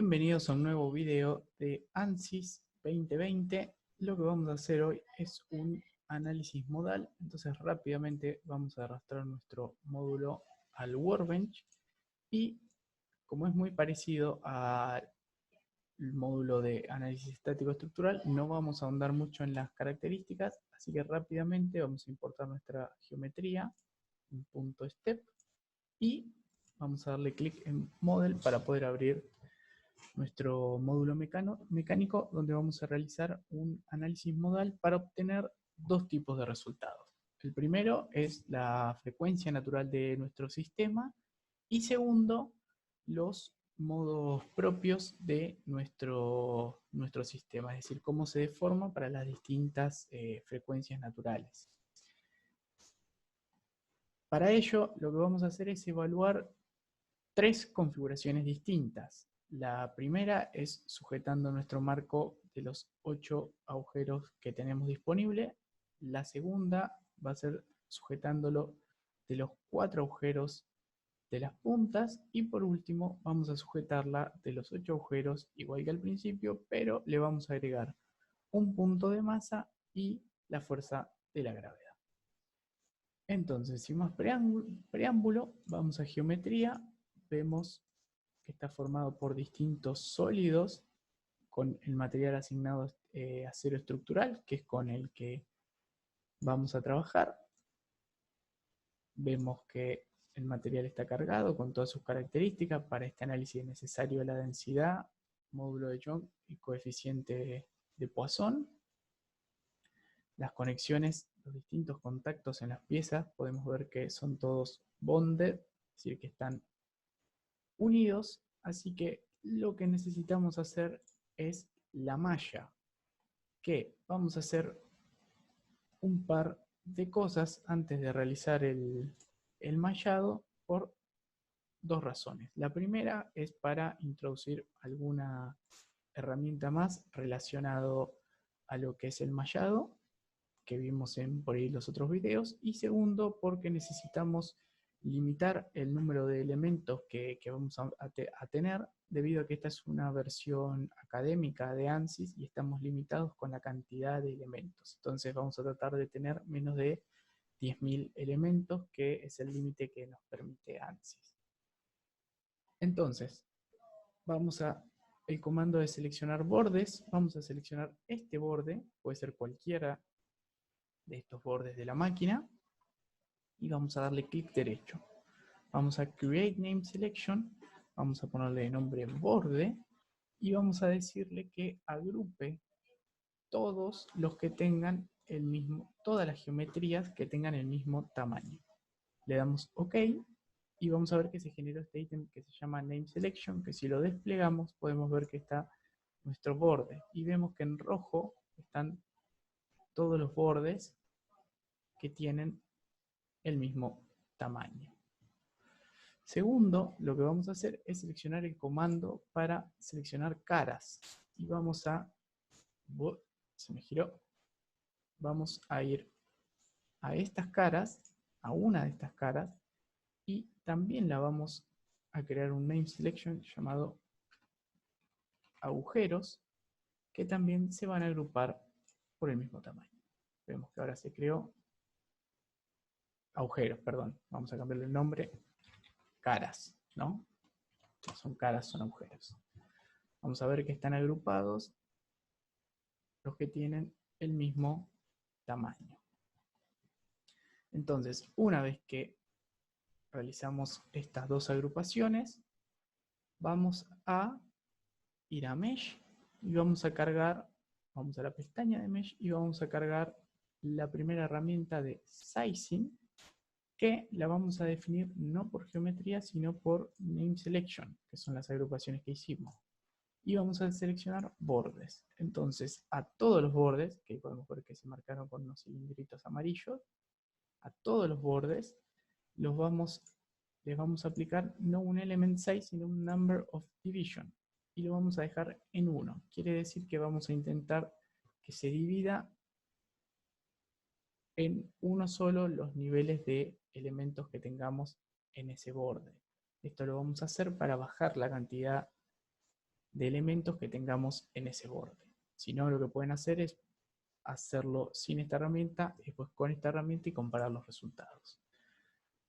Bienvenidos a un nuevo video de ANSYS 2020. Lo que vamos a hacer hoy es un análisis modal. Entonces rápidamente vamos a arrastrar nuestro módulo al Workbench y como es muy parecido al módulo de análisis estático estructural, no vamos a ahondar mucho en las características, así que rápidamente vamos a importar nuestra geometría, un punto step, y vamos a darle clic en Model para poder abrir nuestro módulo mecánico, donde vamos a realizar un análisis modal para obtener dos tipos de resultados. El primero es la frecuencia natural de nuestro sistema y segundo, los modos propios de nuestro sistema, es decir, cómo se deforma para las distintas frecuencias naturales. Para ello, lo que vamos a hacer es evaluar tres configuraciones distintas. La primera es sujetando nuestro marco de los 8 agujeros que tenemos disponible. La segunda va a ser sujetándolo de los 4 agujeros de las puntas. Y por último vamos a sujetarla de los 8 agujeros igual que al principio, pero le vamos a agregar un punto de masa y la fuerza de la gravedad. Entonces, sin más preámbulo, vamos a geometría. Vemos que está formado por distintos sólidos con el material asignado acero estructural, que es con el que vamos a trabajar. Vemos que el material está cargado con todas sus características. Para este análisis es necesario la densidad, módulo de Young y coeficiente de Poisson. Las conexiones, los distintos contactos en las piezas, podemos ver que son todos bonded, es decir, que están unidos, así que lo que necesitamos hacer es la malla, que vamos a hacer un par de cosas antes de realizar el mallado por dos razones. La primera es para introducir alguna herramienta más relacionado a lo que es el mallado, que vimos por ahí los otros videos, y segundo, porque necesitamos limitar el número de elementos que vamos a tener, debido a que esta es una versión académica de ANSYS y estamos limitados con la cantidad de elementos. Entonces vamos a tratar de tener menos de 10.000 elementos, que es el límite que nos permite ANSYS. Entonces, el comando de seleccionar bordes, vamos a seleccionar este borde, puede ser cualquiera de estos bordes de la máquina, y vamos a darle clic derecho. Vamos a Create Name Selection, vamos a ponerle nombre borde, y vamos a decirle que agrupe todos los que tengan el mismo, todas las geometrías que tengan el mismo tamaño. Le damos OK, y vamos a ver que se generó este ítem que se llama Name Selection, que si lo desplegamos podemos ver que está nuestro borde, y vemos que en rojo están todos los bordes que tienen el mismo tamaño. Segundo, lo que vamos a hacer es seleccionar el comando para seleccionar caras. Y vamos a... Se me giró. Vamos a ir a estas caras, a una de estas caras, y también la vamos a crear un name selection llamado agujeros, que también se van a agrupar por el mismo tamaño. Vemos que ahora se creó agujeros, perdón. Vamos a cambiarle el nombre. Caras, ¿no? Son caras, son agujeros. Vamos a ver que están agrupados los que tienen el mismo tamaño. Entonces, una vez que realizamos estas dos agrupaciones, vamos a ir a Mesh y vamos a cargar, vamos a la pestaña de Mesh y vamos a cargar la primera herramienta de Sizing, que la vamos a definir no por geometría, sino por Name Selection, que son las agrupaciones que hicimos. Y vamos a seleccionar bordes. Entonces, a todos los bordes, que podemos ver que se marcaron con unos cilindritos amarillos, a todos los bordes les vamos a aplicar no un element size, sino un number of division. Y lo vamos a dejar en 1. Quiere decir que vamos a intentar que se divida en uno solo los niveles de elementos que tengamos en ese borde. Esto lo vamos a hacer para bajar la cantidad de elementos que tengamos en ese borde. Si no, lo que pueden hacer es hacerlo sin esta herramienta, y después con esta herramienta y comparar los resultados.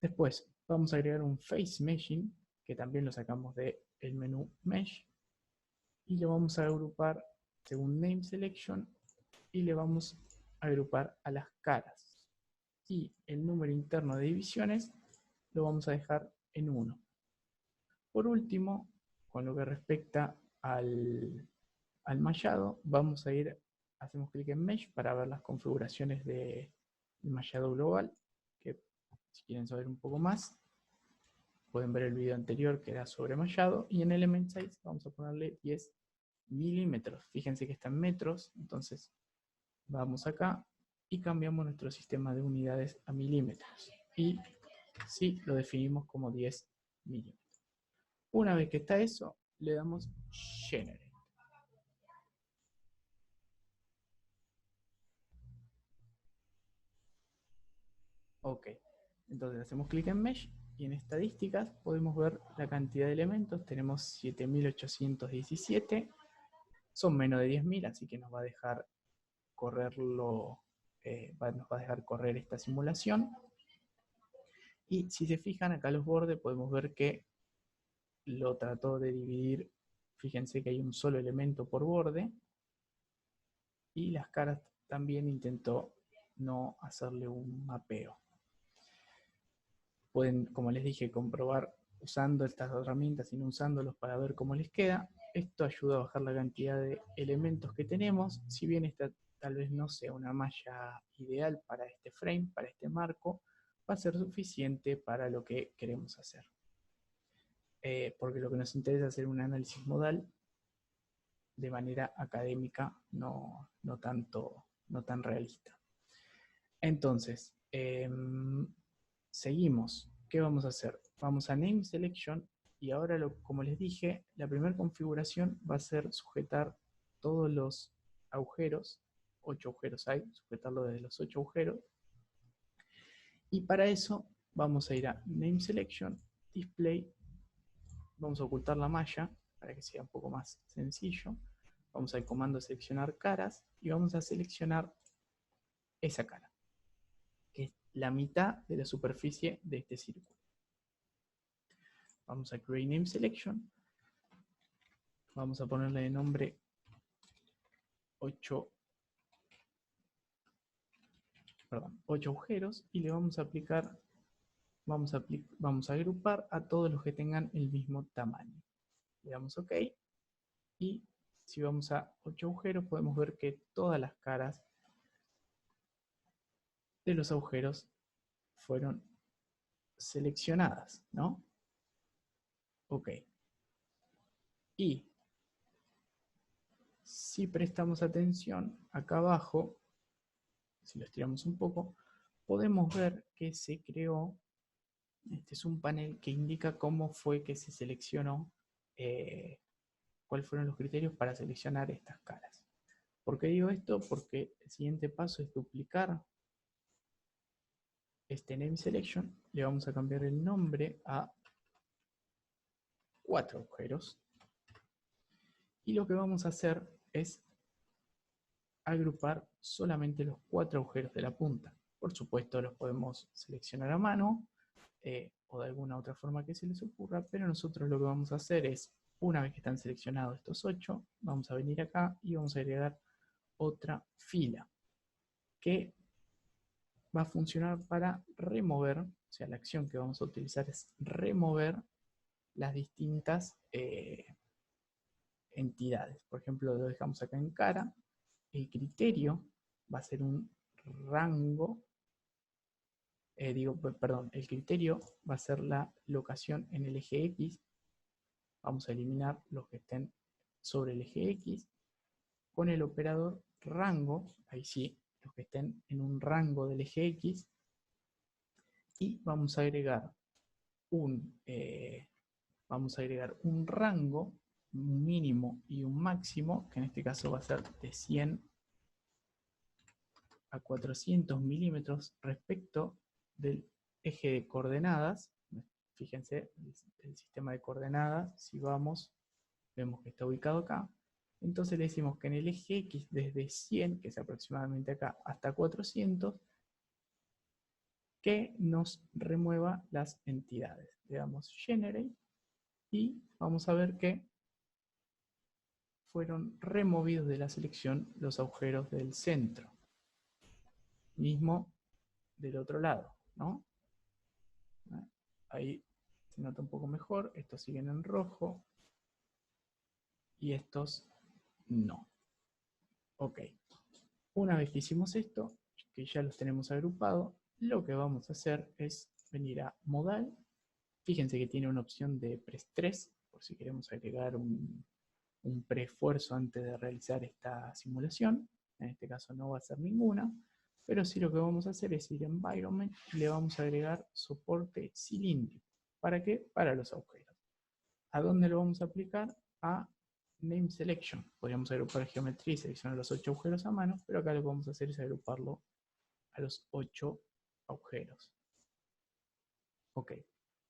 Después vamos a agregar un Face Meshing, que también lo sacamos del menú Mesh, y lo vamos a agrupar según Name Selection, y le vamos a agrupar a las caras. Y el número interno de divisiones lo vamos a dejar en 1. Por último, con lo que respecta al mallado, vamos a ir, hacemos clic en Mesh para ver las configuraciones del mallado global, que si quieren saber un poco más, pueden ver el video anterior que era sobre mallado, y en Element Size vamos a ponerle 10 milímetros. Fíjense que está en metros, entonces vamos acá y cambiamos nuestro sistema de unidades a milímetros. Y sí, lo definimos como 10 milímetros. Una vez que está eso, le damos Generate. Ok, entonces hacemos clic en Mesh y en estadísticas podemos ver la cantidad de elementos. Tenemos 7817, son menos de 10.000, así que nos va a dejar correrlo, nos va a dejar correr esta simulación. Y si se fijan acá los bordes, podemos ver que lo trató de dividir. Fíjense que hay un solo elemento por borde, y las caras también intentó no hacerle un mapeo. Pueden, como les dije, comprobar usando estas herramientas y no usándolos para ver cómo les queda. Esto ayuda a bajar la cantidad de elementos que tenemos. Si bien esta tal vez no sea una malla ideal para este frame, para este marco, va a ser suficiente para lo que queremos hacer. Porque lo que nos interesa es hacer un análisis modal de manera académica, no tan realista. Entonces, seguimos. ¿Qué vamos a hacer? Vamos a Name Selection, y ahora, como les dije, la primera configuración va a ser sujetar todos los agujeros. 8 agujeros hay, sujetarlo desde los 8 agujeros. Y para eso vamos a ir a Name Selection, Display, vamos a ocultar la malla para que sea un poco más sencillo. Vamos al comando seleccionar caras y vamos a seleccionar esa cara, que es la mitad de la superficie de este círculo. Vamos a Create Name Selection, vamos a ponerle de nombre 8 agujeros, y le vamos a aplicar, vamos a agrupar a todos los que tengan el mismo tamaño. Le damos OK, y si vamos a 8 agujeros podemos ver que todas las caras de los agujeros fueron seleccionadas, ¿no? Ok. Y si prestamos atención acá abajo, si lo estiramos un poco, podemos ver que se creó, este es un panel que indica cómo fue que se seleccionó, cuáles fueron los criterios para seleccionar estas caras. ¿Por qué digo esto? Porque el siguiente paso es duplicar este Name Selection, le vamos a cambiar el nombre a 4 agujeros, y lo que vamos a hacer es agrupar solamente los 4 agujeros de la punta. Por supuesto los podemos seleccionar a mano, o de alguna otra forma que se les ocurra, pero nosotros lo que vamos a hacer es, una vez que están seleccionados estos 8, vamos a venir acá y vamos a agregar otra fila que va a funcionar para remover, o sea, la acción que vamos a utilizar es remover las distintas entidades. Por ejemplo, lo dejamos acá en cara. El criterio va a ser un rango, el criterio va a ser la locación en el eje X. Vamos a eliminar los que estén sobre el eje X. Con el operador rango, ahí sí, los que estén en un rango del eje X. Y vamos a agregar un rango, un mínimo y un máximo, que en este caso va a ser de 100 a 400 milímetros respecto del eje de coordenadas. Fíjense, el sistema de coordenadas, si vamos vemos que está ubicado acá. Entonces le decimos que en el eje X, desde 100, que es aproximadamente acá, hasta 400, que nos remueva las entidades. Le damos Generate y vamos a ver que fueron removidos de la selección los agujeros del centro. Mismo del otro lado, ¿no? Ahí se nota un poco mejor. Estos siguen en rojo y estos no. Ok. Una vez que hicimos esto, que ya los tenemos agrupados, lo que vamos a hacer es venir a modal. Fíjense que tiene una opción de preestrés, por si queremos agregar un preesfuerzo antes de realizar esta simulación. En este caso no va a ser ninguna, pero sí lo que vamos a hacer es ir a Environment y le vamos a agregar soporte cilíndrico. ¿Para qué? Para los agujeros. ¿A dónde lo vamos a aplicar? A Name Selection. Podríamos agrupar geometría y seleccionar los 8 agujeros a mano, pero acá lo que vamos a hacer es agruparlo a los 8 agujeros. Ok.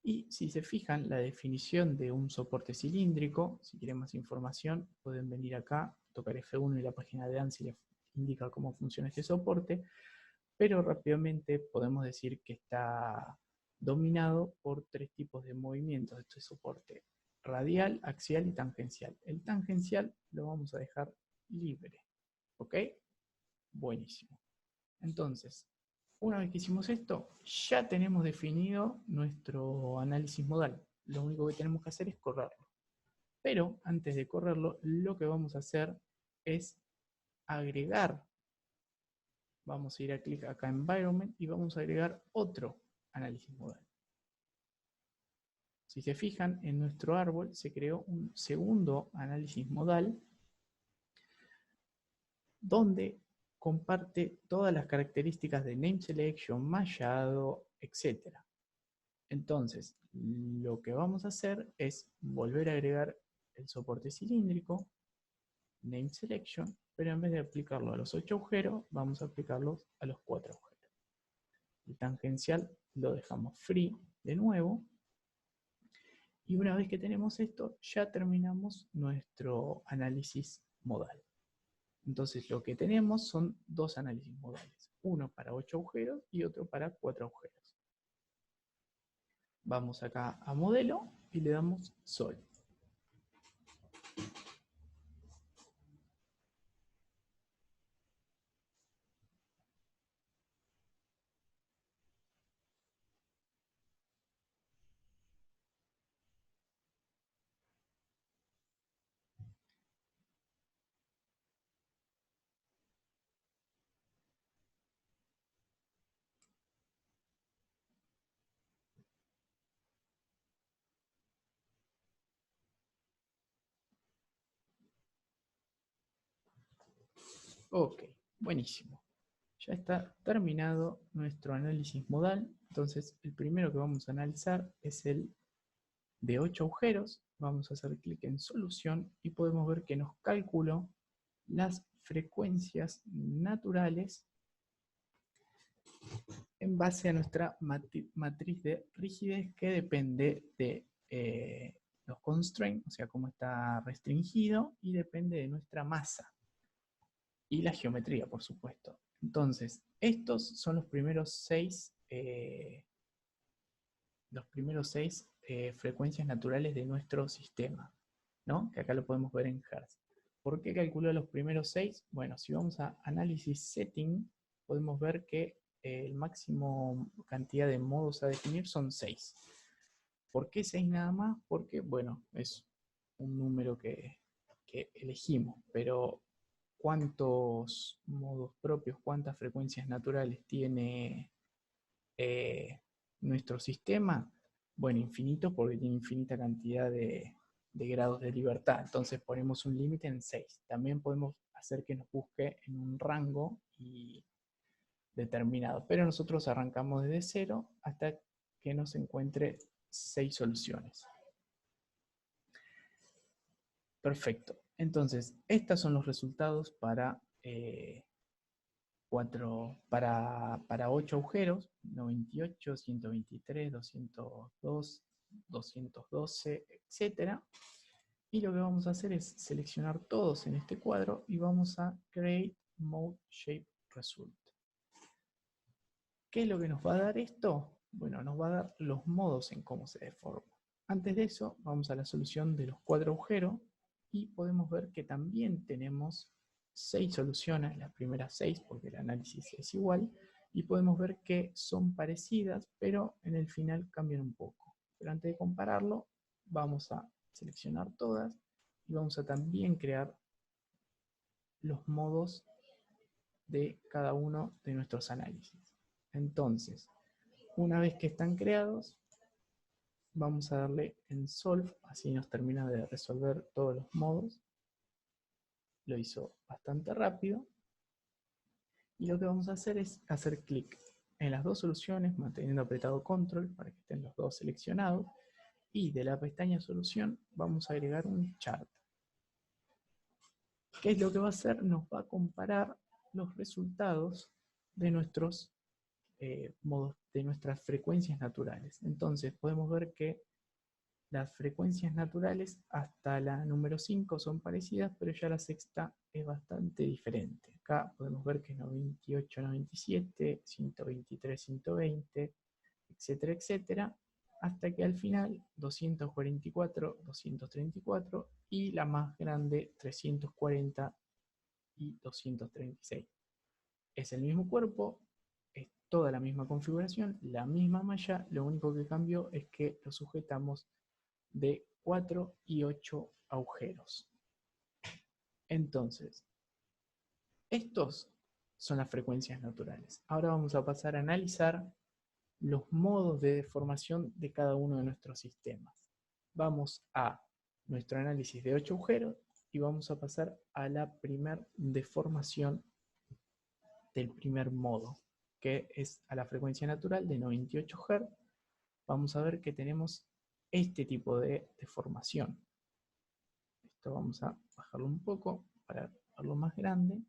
Y si se fijan, la definición de un soporte cilíndrico, si quieren más información, pueden venir acá, tocar F1 y la página de ANSI les indica cómo funciona este soporte, pero rápidamente podemos decir que está dominado por 3 tipos de movimientos de este soporte: radial, axial y tangencial. El tangencial lo vamos a dejar libre, ¿ok? Buenísimo. Entonces, una vez que hicimos esto, ya tenemos definido nuestro análisis modal. Lo único que tenemos que hacer es correrlo. Pero antes de correrlo, lo que vamos a hacer es agregar. Vamos a ir a clic acá en Environment y vamos a agregar otro análisis modal. Si se fijan, en nuestro árbol se creó un segundo análisis modal donde comparte todas las características de name selection, mallado, etc. Entonces, lo que vamos a hacer es volver a agregar el soporte cilíndrico, name selection, pero en vez de aplicarlo a los 8 agujeros, vamos a aplicarlos a los 4 agujeros. El tangencial lo dejamos free de nuevo. Y una vez que tenemos esto, ya terminamos nuestro análisis modal. Entonces lo que tenemos son 2 análisis modales, uno para 8 agujeros y otro para 4 agujeros. Vamos acá a modelo y le damos Sol. Ok, buenísimo. Ya está terminado nuestro análisis modal. Entonces el primero que vamos a analizar es el de 8 agujeros. Vamos a hacer clic en solución y podemos ver que nos calculó las frecuencias naturales en base a nuestra matriz de rigidez, que depende de los constraints, o sea, cómo está restringido, y depende de nuestra masa y la geometría, por supuesto. Entonces, estos son los primeros 6 frecuencias naturales de nuestro sistema, ¿no? Que acá lo podemos ver en Hertz. ¿Por qué calculó los primeros 6? Bueno, si vamos a análisis setting, podemos ver que el máximo cantidad de modos a definir son 6. ¿Por qué 6 nada más? Porque, bueno, es un número que elegimos, pero ¿cuántos modos propios, cuántas frecuencias naturales tiene nuestro sistema? Bueno, infinito, porque tiene infinita cantidad de grados de libertad. Entonces ponemos un límite en 6. También podemos hacer que nos busque en un rango y determinado, pero nosotros arrancamos desde 0 hasta que nos encuentre 6 soluciones. Perfecto. Entonces, estos son los resultados para 8 agujeros: 98, 123, 202, 212, etc. Y lo que vamos a hacer es seleccionar todos en este cuadro y vamos a Create Mode Shape Result. ¿Qué es lo que nos va a dar esto? Bueno, nos va a dar los modos en cómo se deforma. Antes de eso, vamos a la solución de los 4 agujeros y podemos ver que también tenemos 6 soluciones, las primeras 6 porque el análisis es igual, y podemos ver que son parecidas, pero en el final cambian un poco. Pero antes de compararlo, vamos a seleccionar todas y vamos a también crear los modos de cada uno de nuestros análisis. Entonces, una vez que están creados, vamos a darle en Solve, así nos termina de resolver todos los modos. Lo hizo bastante rápido. Y lo que vamos a hacer es hacer clic en las dos soluciones, manteniendo apretado Control para que estén los dos seleccionados. Y de la pestaña Solución vamos a agregar un chart. ¿Qué es lo que va a hacer? Nos va a comparar los resultados de nuestros modos, de nuestras frecuencias naturales. Entonces podemos ver que las frecuencias naturales hasta la número 5 son parecidas, pero ya la sexta es bastante diferente. Acá podemos ver que es 98, 97, 123, 120, etcétera, etcétera, hasta que al final 244, 234 y la más grande 340 y 236. Es el mismo cuerpo, es toda la misma configuración, la misma malla, lo único que cambió es que lo sujetamos de 4 y 8 agujeros. Entonces, estos son las frecuencias naturales. Ahora vamos a pasar a analizar los modos de deformación de cada uno de nuestros sistemas. Vamos a nuestro análisis de 8 agujeros y vamos a pasar a la primer deformación del primer modo, que es a la frecuencia natural de 98 Hz. Vamos a ver que tenemos este tipo de deformación. Esto vamos a bajarlo un poco para verlo más grande.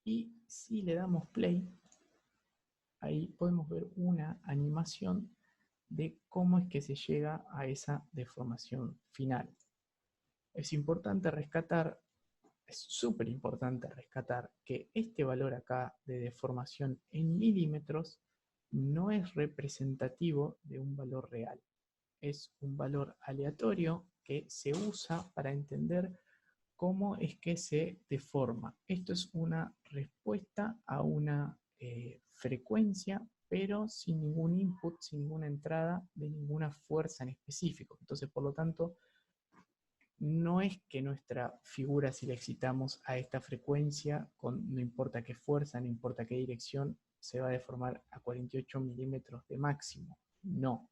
Y si le damos play, ahí podemos ver una animación de cómo es que se llega a esa deformación final. Es importante rescatar, es súper importante rescatar que este valor acá de deformación en milímetros no es representativo de un valor real. Es un valor aleatorio que se usa para entender cómo es que se deforma. Esto es una respuesta a una frecuencia, pero sin ningún input, sin ninguna entrada de ninguna fuerza en específico. Entonces, por lo tanto, no es que nuestra figura, si la excitamos a esta frecuencia, no importa qué fuerza, no importa qué dirección, se va a deformar a 48 milímetros de máximo. No.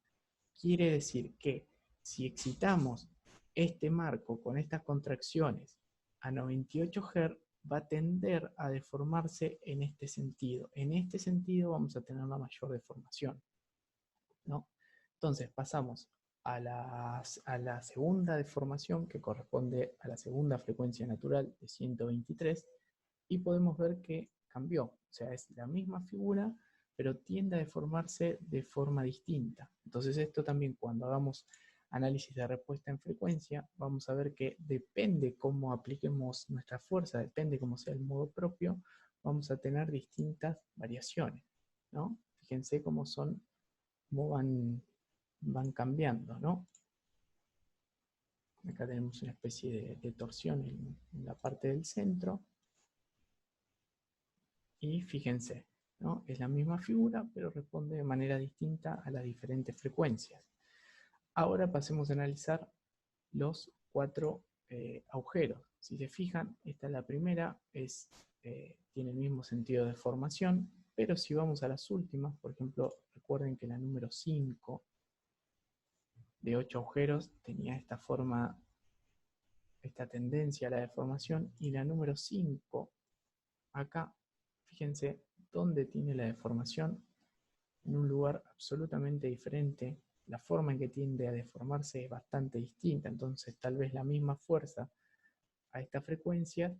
Quiere decir que si excitamos este marco con estas contracciones a 98 Hz, va a tender a deformarse en este sentido. En este sentido vamos a tener la mayor deformación, ¿no? Entonces pasamos a la segunda deformación, que corresponde a la segunda frecuencia natural de 123, y podemos ver que cambió. O sea, es la misma figura, pero tiende a deformarse de forma distinta. Entonces esto también, cuando hagamos análisis de respuesta en frecuencia, vamos a ver que depende cómo apliquemos nuestra fuerza, depende cómo sea el modo propio, vamos a tener distintas variaciones, ¿no? Fíjense cómo van cambiando, ¿no? Acá tenemos una especie de torsión en la parte del centro. Y fíjense, ¿no? Es la misma figura, pero responde de manera distinta a las diferentes frecuencias. Ahora pasemos a analizar los 4 agujeros. Si se fijan, esta es la primera, tiene el mismo sentido de formación, pero si vamos a las últimas, por ejemplo, recuerden que la número 5 de 8 agujeros tenía esta forma, esta tendencia a la deformación, y la número 5 acá, fíjense dónde tiene la deformación, en un lugar absolutamente diferente. La forma en que tiende a deformarse es bastante distinta, entonces tal vez la misma fuerza a esta frecuencia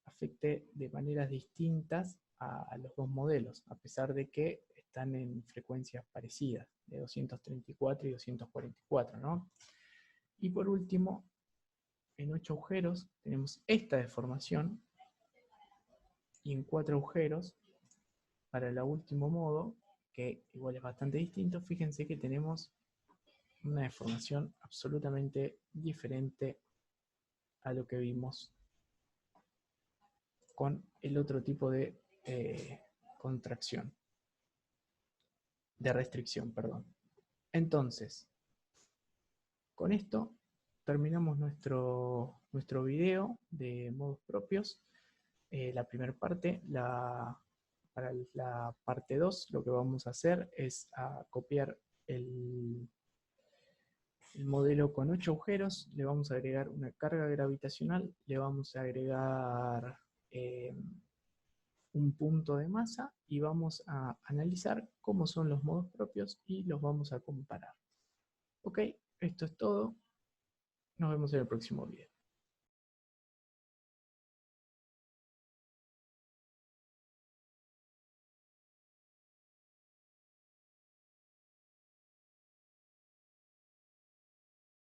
afecte de maneras distintas a los dos modelos, a pesar de que están en frecuencias parecidas, de 234 y 244, ¿no? Y por último, en 8 agujeros tenemos esta deformación, y en 4 agujeros, para el último modo, que igual es bastante distinto, fíjense que tenemos una deformación absolutamente diferente a lo que vimos con el otro tipo de contracción, de restricción, perdón. Entonces, con esto terminamos nuestro video de modos propios. La primera parte, para la parte 2, lo que vamos a hacer es copiar el modelo con 8 agujeros, le vamos a agregar una carga gravitacional, le vamos a agregar un punto de masa y vamos a analizar cómo son los modos propios y los vamos a comparar. Ok, esto es todo. Nos vemos en el próximo video.